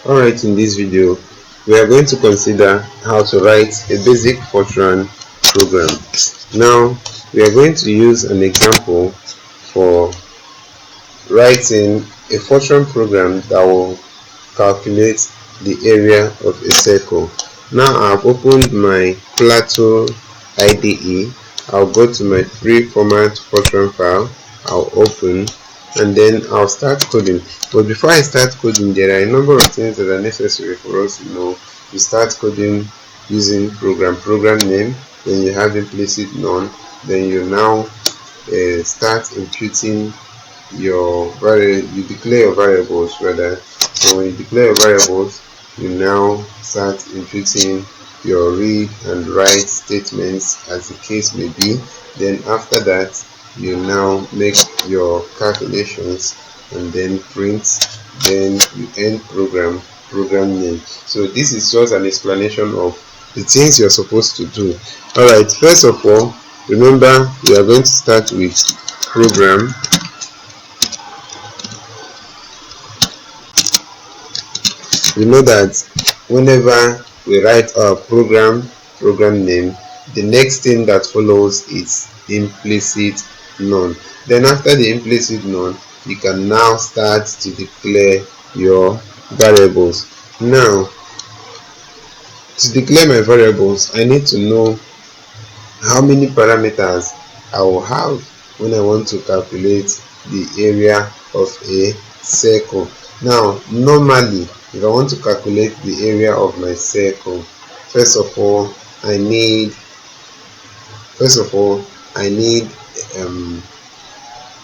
Alright, in this video we are going to consider how to write a basic Fortran program. Now we are going to use an example for writing a Fortran program that will calculate the area of a circle. Now I've opened my Plato IDE. I'll go to my pre-format Fortran file. I'll open and then I'll start coding. But before I start coding, there are a number of things that are necessary for us to know. You start coding using program name, then you have implicit none, then you now start imputing your you declare your variables rather. So when you declare your variables, you now start imputing your read and write statements as the case may be. Then after that, you now make your calculations and then print, then you end program name. So this is just an explanation of the things you're supposed to do. Alright, first of all, remember we are going to start with program. We know that whenever we write our program name, the next thing that follows is implicit none. Then after the implicit none, you can now start to declare your variables. Now, to declare my variables, I need to know how many parameters I will have when I want to calculate the area of a circle. Now, normally, if I want to calculate the area of my circle, first of all, I need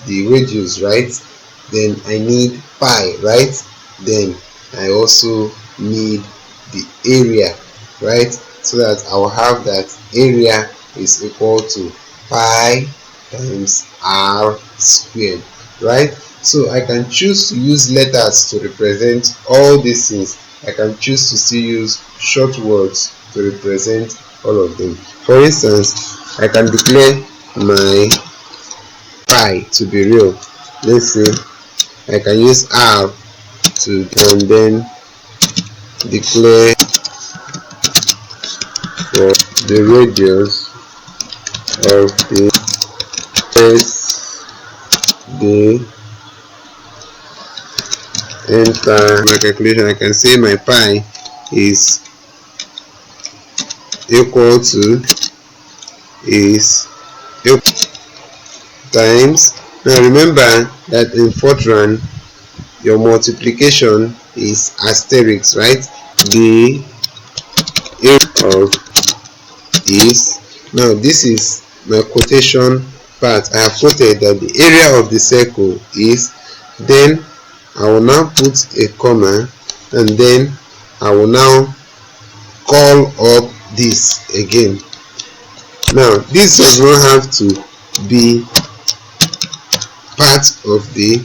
the radius, right? Then I need pi, right? Then I also need the area, right? So that I will have that area is equal to pi times r squared, right? So I can choose to use letters to represent all these things. I can choose to still use short words to represent all of them. For instance, I can declare my pi to be real. Let's say I can use r to and then declare for the radius of the day. Enter my calculation. I can say my pi is equal to times. Now remember that in Fortran your multiplication is asterisk, right? The area of is, now this is my quotation part. I have quoted that the area of the circle is, then I will now put a comma and then I will now call up this again. Now this does not have to be part of the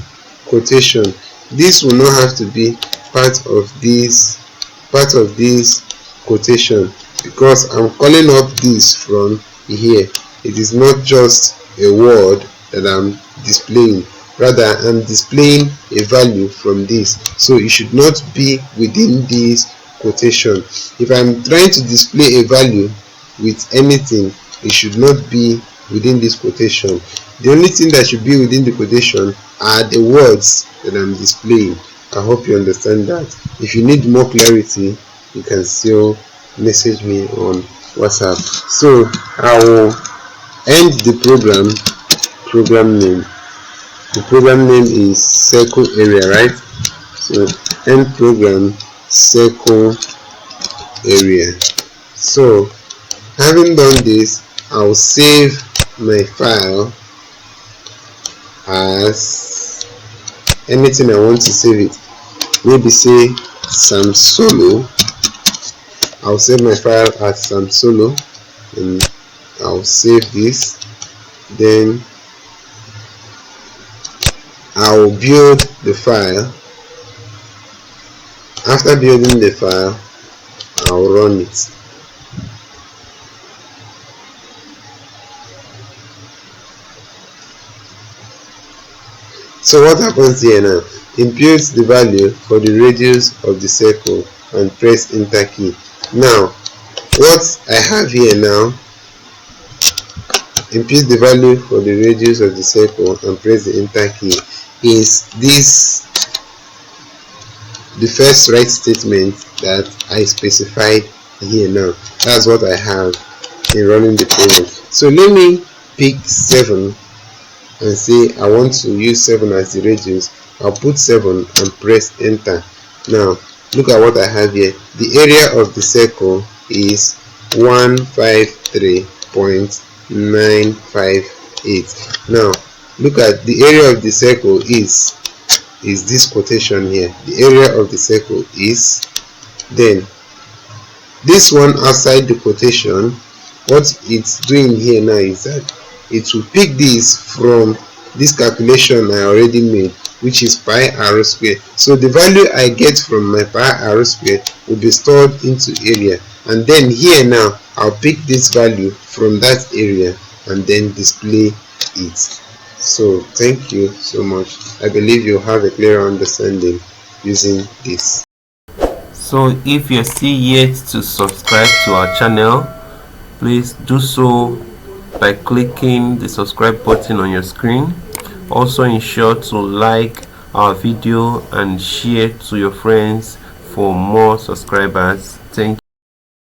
quotation. This will not have to be part of this quotation because I'm calling up this from here. It is not just a word that I'm displaying, rather I'm displaying a value from this, so it should not be within this quotation. If I'm trying to display a value with anything, it should not be within this quotation. The only thing that should be within the quotation are the words that I'm displaying. I hope you understand that. If you need more clarity, you can still message me on WhatsApp. So I will end the program name. The program name is circle area, right? So end program circle area. So having done this, I'll save my file as anything I want to save it. Maybe say some solo. I'll save my file as some solo and I'll save this. Then I'll build the file. After building the file, I'll run it. So what happens here now? Impute the value for the radius of the circle and press enter key. Now what I have here now, impute the value for the radius of the circle and press the enter key, is this the first right statement that I specified here now. That's what I have in running the program. So let me pick 7 and say I want to use 7 as the radius. I'll put 7 and press enter. Now look at what I have here. The area of the circle is 153.958. Now look at the area of the circle is this quotation here. The area of the circle is, then this one outside the quotation, what it's doing here now is that it will pick this from this calculation I already made, which is pi r squared. So the value I get from my pi r squared will be stored into area, and then here now I'll pick this value from that area and then display it. So thank you so much. I believe you have a clear understanding using this. So if you're still yet to subscribe to our channel, please do so by clicking the subscribe button on your screen. Also ensure to like our video and share to your friends for more subscribers. Thank you.